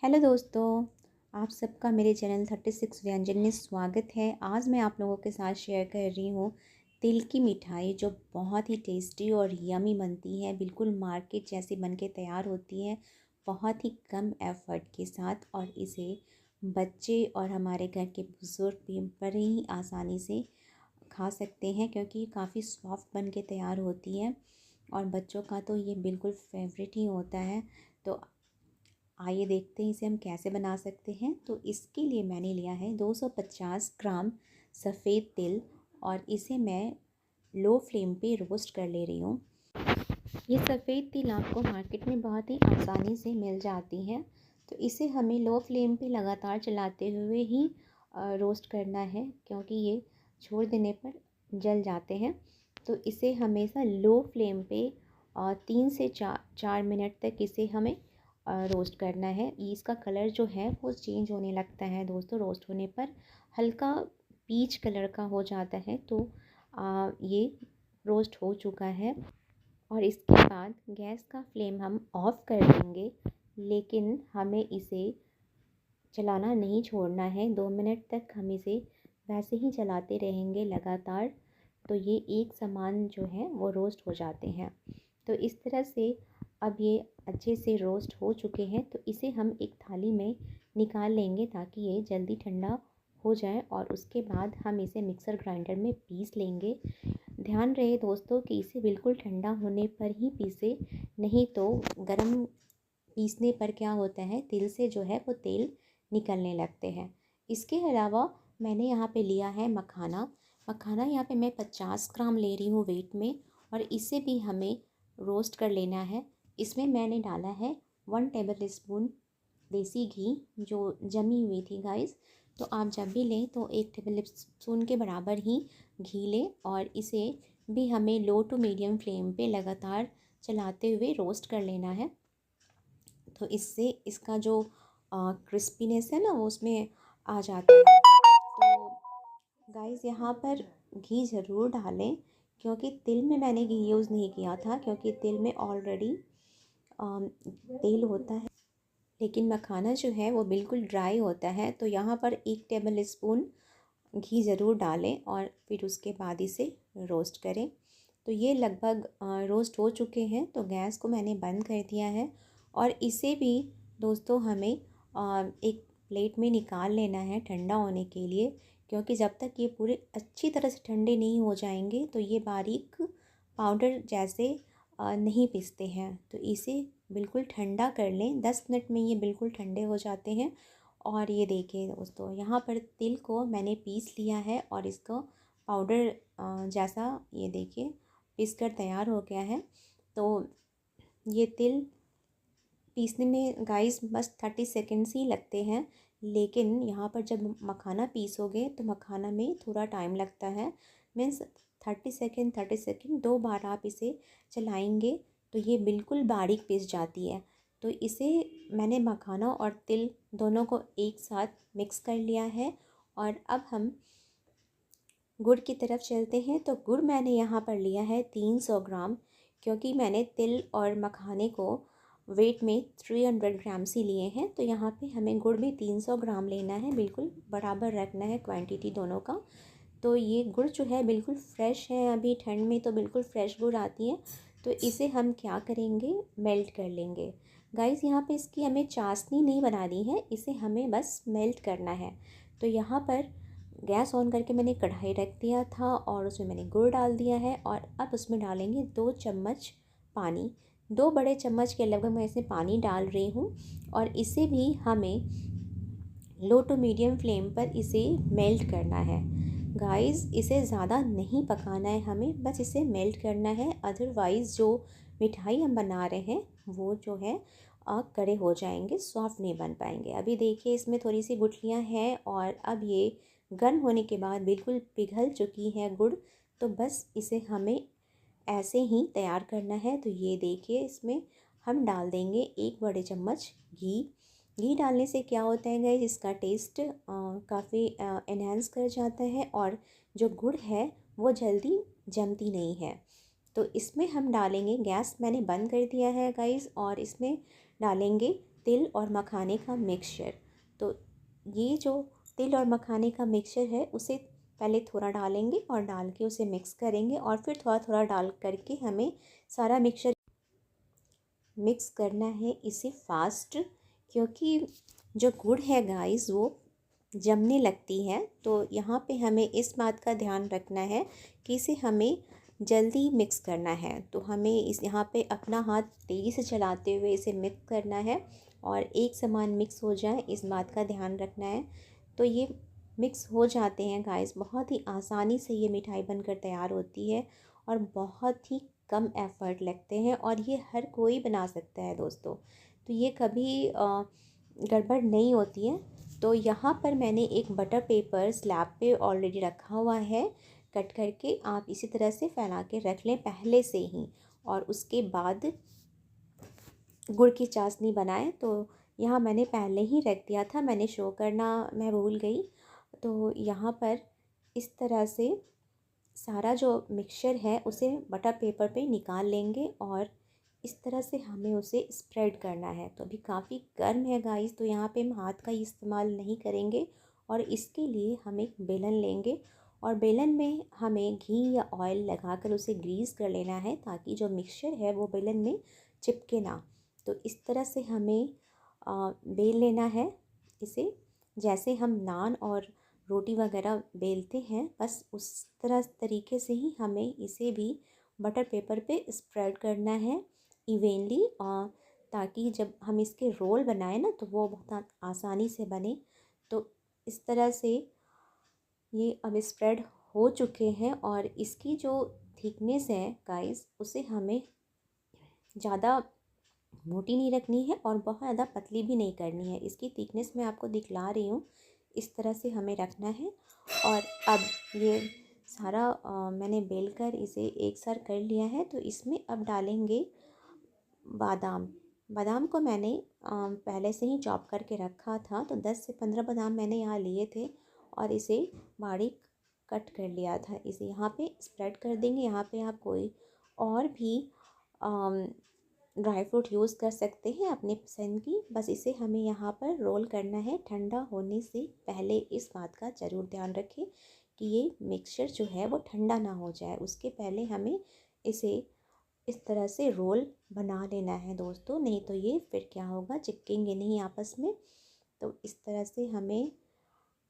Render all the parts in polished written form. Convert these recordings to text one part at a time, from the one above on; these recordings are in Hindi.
हेलो दोस्तों, आप सबका मेरे चैनल 36 व्यंजन में स्वागत है। आज मैं आप लोगों के साथ शेयर कर रही हूँ तिल की मिठाई जो बहुत ही टेस्टी और यमी बनती है। बिल्कुल मार्केट जैसी बन के तैयार होती है, बहुत ही कम एफर्ट के साथ। और इसे बच्चे और हमारे घर के बुज़ुर्ग भी बड़े ही आसानी से खा सकते हैं, क्योंकि ये काफ़ी सॉफ्ट बन के तैयार होती है और बच्चों का तो ये बिल्कुल फेवरेट ही होता है। तो आइए देखते हैं इसे हम कैसे बना सकते हैं। तो इसके लिए मैंने लिया है 250 ग्राम सफ़ेद तिल और इसे मैं लो फ्लेम पे रोस्ट कर ले रही हूँ। ये सफ़ेद तिल आपको मार्केट में बहुत ही आसानी से मिल जाती है। तो इसे हमें लो फ्लेम पे लगातार चलाते हुए ही रोस्ट करना है, क्योंकि ये छोड़ देने पर जल जाते हैं। तो इसे हमेशा लो फ्लेम पे 3 से 4 मिनट तक इसे हमें रोस्ट करना है। इसका कलर जो है वो चेंज होने लगता है दोस्तों, रोस्ट होने पर हल्का पीच कलर का हो जाता है। तो ये रोस्ट हो चुका है और इसके बाद गैस का फ्लेम हम ऑफ़ कर देंगे, लेकिन हमें इसे चलाना नहीं छोड़ना है। 2 मिनट तक हम इसे वैसे ही चलाते रहेंगे लगातार। तो ये एक समान जो है वो रोस्ट हो जाते हैं। तो इस तरह से अब ये अच्छे से रोस्ट हो चुके हैं। तो इसे हम एक थाली में निकाल लेंगे ताकि ये जल्दी ठंडा हो जाए, और उसके बाद हम इसे मिक्सर ग्राइंडर में पीस लेंगे। ध्यान रहे दोस्तों कि इसे बिल्कुल ठंडा होने पर ही पीसे, नहीं तो गरम पीसने पर क्या होता है, तिल से जो है वो तेल निकलने लगते हैं। इसके अलावा मैंने यहाँ पे लिया है मखाना। मखाना यहाँ पे मैं 50 ग्राम ले रही हूँ वेट में, और इसे भी हमें रोस्ट कर लेना है। इसमें मैंने डाला है 1 टेबल स्पून देसी घी, जो जमी हुई थी गाइस। तो आप जब भी लें तो 1 टेबल स्पून के बराबर ही घी लें, और इसे भी हमें लो टू मीडियम फ्लेम पे लगातार चलाते हुए रोस्ट कर लेना है। तो इससे इसका जो क्रिस्पीनेस है ना वो उसमें आ जाता है। तो गाइस यहाँ पर घी ज़रूर डालें, क्योंकि तिल में मैंने घी यूज़ नहीं किया था, क्योंकि तिल में ऑलरेडी तेल होता है, लेकिन मखाना जो है वो बिल्कुल ड्राई होता है। तो यहाँ पर 1 टेबल स्पून घी ज़रूर डालें और फिर उसके बाद इसे रोस्ट करें। तो ये लगभग रोस्ट हो चुके हैं। तो गैस को मैंने बंद कर दिया है, और इसे भी दोस्तों हमें एक प्लेट में निकाल लेना है ठंडा होने के लिए, क्योंकि जब तक ये पूरे अच्छी तरह से ठंडे नहीं हो जाएंगे तो ये बारीक पाउडर जैसे नहीं पिसते हैं। तो इसे बिल्कुल ठंडा कर लें, 10 मिनट में ये बिल्कुल ठंडे हो जाते हैं। और ये देखिए दोस्तों, यहाँ पर तिल को मैंने पीस लिया है और इसको पाउडर जैसा ये देखिए पीस कर तैयार हो गया है। तो ये तिल पीसने में गाइस बस 30 सेकेंड्स ही लगते हैं, लेकिन यहाँ पर जब मखाना पीसोगे तो मखाना में थोड़ा टाइम लगता है। मीन्स 30 सेकेंड 2 बार आप इसे चलाएंगे तो ये बिल्कुल बारीक पीस जाती है। तो इसे मैंने मखाना और तिल दोनों को एक साथ मिक्स कर लिया है। और अब हम गुड़ की तरफ चलते हैं। तो गुड़ मैंने यहाँ पर लिया है 300 ग्राम, क्योंकि मैंने तिल और मखाने को वेट में 300 ग्राम्स ही लिए हैं। तो यहाँ पे हमें गुड़ भी 300 ग्राम लेना है, बिल्कुल बराबर रखना है क्वांटिटी दोनों का। तो ये गुड़ जो है बिल्कुल फ्रेश है, अभी ठंड में तो बिल्कुल फ्रेश गुड़ आती है। तो इसे हम क्या करेंगे, मेल्ट कर लेंगे। गाइस यहाँ पे इसकी हमें चाशनी नहीं बनानी है, इसे हमें बस मेल्ट करना है। तो यहाँ पर गैस ऑन करके मैंने कढ़ाई रख दिया था और उसमें मैंने गुड़ डाल दिया है, और अब उसमें डालेंगे 2 चम्मच पानी। 2 बड़े चम्मच के लगभग मैं इसमें पानी डाल रही हूँ, और इसे भी हमें लो टू मीडियम फ्लेम पर इसे मेल्ट करना है। गाइस इसे ज़्यादा नहीं पकाना है, हमें बस इसे मेल्ट करना है। अदरवाइज़ जो मिठाई हम बना रहे हैं वो जो है कड़े हो जाएंगे, सॉफ्ट नहीं बन पाएंगे। अभी देखिए इसमें थोड़ी सी गुठलियाँ हैं, और अब ये गर्म होने के बाद बिल्कुल पिघल चुकी है गुड़। तो बस इसे हमें ऐसे ही तैयार करना है। तो ये देखिए इसमें हम डाल देंगे 1 बड़े चम्मच घी। घी डालने से क्या होता है गाइस, इसका टेस्ट काफ़ी एनहांस कर जाता है, और जो गुड़ है वो जल्दी जमती नहीं है। तो इसमें हम डालेंगे, गैस मैंने बंद कर दिया है गाइस, और इसमें डालेंगे तिल और मखाने का मिक्सचर। तो ये जो तिल और मखाने का मिक्सचर है उसे पहले थोड़ा डालेंगे और डाल के उसे मिक्स करेंगे और फिर थोड़ा थोड़ा डाल करके हमें सारा मिक्सचर मिक्स करना है इसे फास्ट, क्योंकि जो गुड़ है गाइस वो जमने लगती है। तो यहाँ पे हमें इस बात का ध्यान रखना है कि इसे हमें जल्दी मिक्स करना है। तो हमें इस यहाँ पे अपना हाथ तेज़ी से चलाते हुए इसे मिक्स करना है और एक समान मिक्स हो जाए इस बात का ध्यान रखना है। तो ये मिक्स हो जाते हैं गाइस, बहुत ही आसानी से ये मिठाई बनकर तैयार होती है और बहुत ही कम एफ़र्ट लगते हैं और ये हर कोई बना सकता है दोस्तों। तो ये कभी गड़बड़ नहीं होती है। तो यहाँ पर मैंने एक बटर पेपर स्लैब पे ऑलरेडी रखा हुआ है, कट करके आप इसी तरह से फैला के रख लें पहले से ही। और उसके बाद गुड़ की चाशनी बनाएं। तो यहाँ मैंने पहले ही रख दिया था, मैंने शो करना मैं भूल गई। तो यहाँ पर इस तरह से सारा जो मिक्सचर है उसे बटर पेपर पे निकाल लेंगे और इस तरह से हमें उसे स्प्रेड करना है। तो अभी काफ़ी गर्म है गाइस, तो यहाँ पे हम हाथ का इस्तेमाल नहीं करेंगे और इसके लिए हम एक बेलन लेंगे और बेलन में हमें घी या ऑयल लगाकर उसे ग्रीस कर लेना है ताकि जो मिक्सचर है वो बेलन में चिपके ना। तो इस तरह से हमें बेल लेना है इसे, जैसे हम नान और रोटी वगैरह बेलते हैं बस उस तरह तरीके से ही हमें इसे भी बटर पेपर पे स्प्रेड करना है इवेनली, ताकि जब हम इसके रोल बनाएं ना तो वो बहुत आसानी से बने। तो इस तरह से ये अब स्प्रेड हो चुके हैं और इसकी जो थिकनेस है गाइस उसे हमें ज़्यादा मोटी नहीं रखनी है और बहुत ज़्यादा पतली भी नहीं करनी है। इसकी थिकनेस मैं आपको दिखला रही हूँ, इस तरह से हमें रखना है। और अब ये सारा मैंने बेल कर इसे एक साथ कर लिया है। तो इसमें अब डालेंगे बादाम। बादाम को मैंने पहले से ही चॉप करके रखा था, तो 10 से 15 बादाम मैंने यहाँ लिए थे और इसे बारीक कट कर लिया था। इसे यहाँ पे स्प्रेड कर देंगे। यहाँ पे आप कोई और भी ड्राई फ्रूट यूज़ कर सकते हैं अपने पसंद की। बस इसे हमें यहाँ पर रोल करना है। ठंडा होने से पहले इस बात का ज़रूर ध्यान रखें कि ये मिक्सचर जो है वो ठंडा ना हो जाए, उसके पहले हमें इसे इस तरह से रोल बना लेना है दोस्तों, नहीं तो ये फिर क्या होगा, चिपकेंगे नहीं आपस में। तो इस तरह से हमें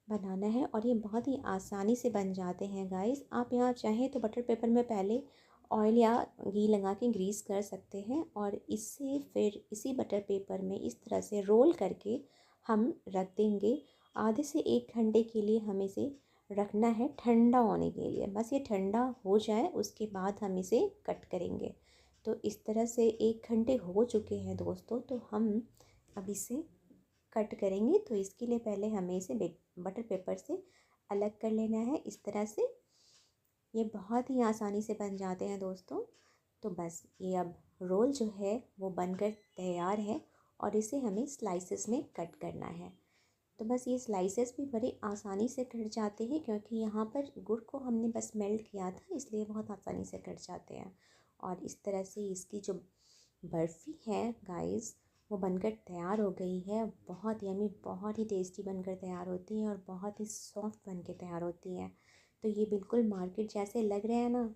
बनाना है और ये बहुत ही आसानी से बन जाते हैं गाइस। आप यहाँ चाहें तो बटर पेपर में पहले ऑयल या घी लगा के ग्रीस कर सकते हैं और इससे फिर इसी बटर पेपर में इस तरह से रोल करके हम रख देंगे। आधे से 1 घंटे के लिए हमें इसे रखना है ठंडा होने के लिए। बस ये ठंडा हो जाए उसके बाद हम इसे कट करेंगे। तो इस तरह से 1 घंटे हो चुके हैं दोस्तों, तो हम अब इसे कट करेंगे। तो इसके लिए पहले हमें इसे बटर पेपर से अलग कर लेना है इस तरह से। ये बहुत ही आसानी से बन जाते हैं दोस्तों। तो बस ये अब रोल जो है वो बनकर तैयार है और इसे हमें स्लाइसेस में कट करना है। तो बस ये स्लाइसेस भी बड़ी आसानी से कट जाते हैं क्योंकि यहाँ पर गुड़ को हमने बस मेल्ट किया था, इसलिए बहुत आसानी से कट जाते हैं। और इस तरह से इसकी जो बर्फ़ी है गाइस वो बनकर तैयार हो गई है। बहुत यमी, बहुत ही टेस्टी बनकर तैयार होती है और बहुत ही सॉफ्ट बनकर तैयार होती है। तो ये बिल्कुल मार्केट जैसे लग रहे हैं ना।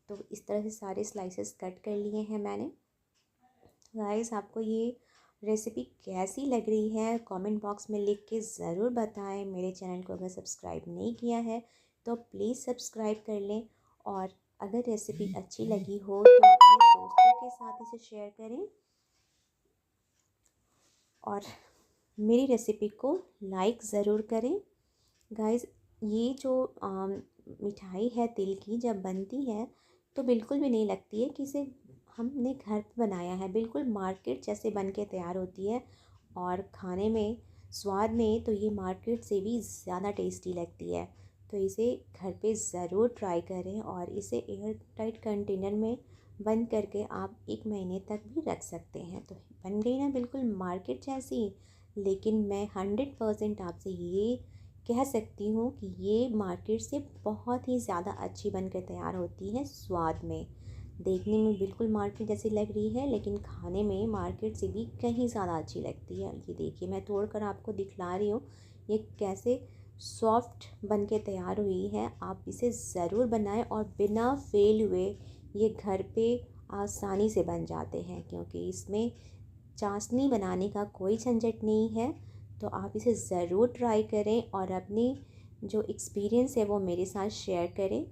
तो इस तरह से सारे स्लाइसेस कट कर लिए हैं मैंने। गाइस आपको ये रेसिपी कैसी लग रही है कमेंट बॉक्स में लिख के ज़रूर बताएं। मेरे चैनल को अगर सब्सक्राइब नहीं किया है तो प्लीज़ सब्सक्राइब कर लें और अगर रेसिपी अच्छी लगी हो तो अपने दोस्तों के साथ इसे शेयर करें और मेरी रेसिपी को लाइक ज़रूर करें। गाइस ये जो मिठाई है तिल की जब बनती है तो बिल्कुल भी नहीं लगती है कि इसे हमने घर पे बनाया है, बिल्कुल मार्केट जैसे बन के तैयार होती है। और खाने में स्वाद में तो ये मार्केट से भी ज़्यादा टेस्टी लगती है। तो इसे घर पे ज़रूर ट्राई करें और इसे एयर टाइट कंटेनर में बंद करके आप 1 महीने तक भी रख सकते हैं। तो बन गई ना बिल्कुल मार्केट जैसी। लेकिन मैं 100% आपसे ये कह सकती हूँ कि ये मार्केट से बहुत ही ज़्यादा अच्छी बनकर तैयार होती है स्वाद में। देखने में बिल्कुल मार्केट जैसी लग रही है, लेकिन खाने में मार्केट से भी कहीं ज़्यादा अच्छी लगती है। ये देखिए, मैं तोड़ कर आपको दिखला रही हूँ ये कैसे सॉफ्ट बन के तैयार हुई है। आप इसे ज़रूर बनाएं और बिना फेल हुए ये घर पे आसानी से बन जाते हैं, क्योंकि इसमें चाशनी बनाने का कोई झंझट नहीं है। तो आप इसे ज़रूर ट्राई करें और अपनी जो एक्सपीरियंस है वो मेरे साथ शेयर करें।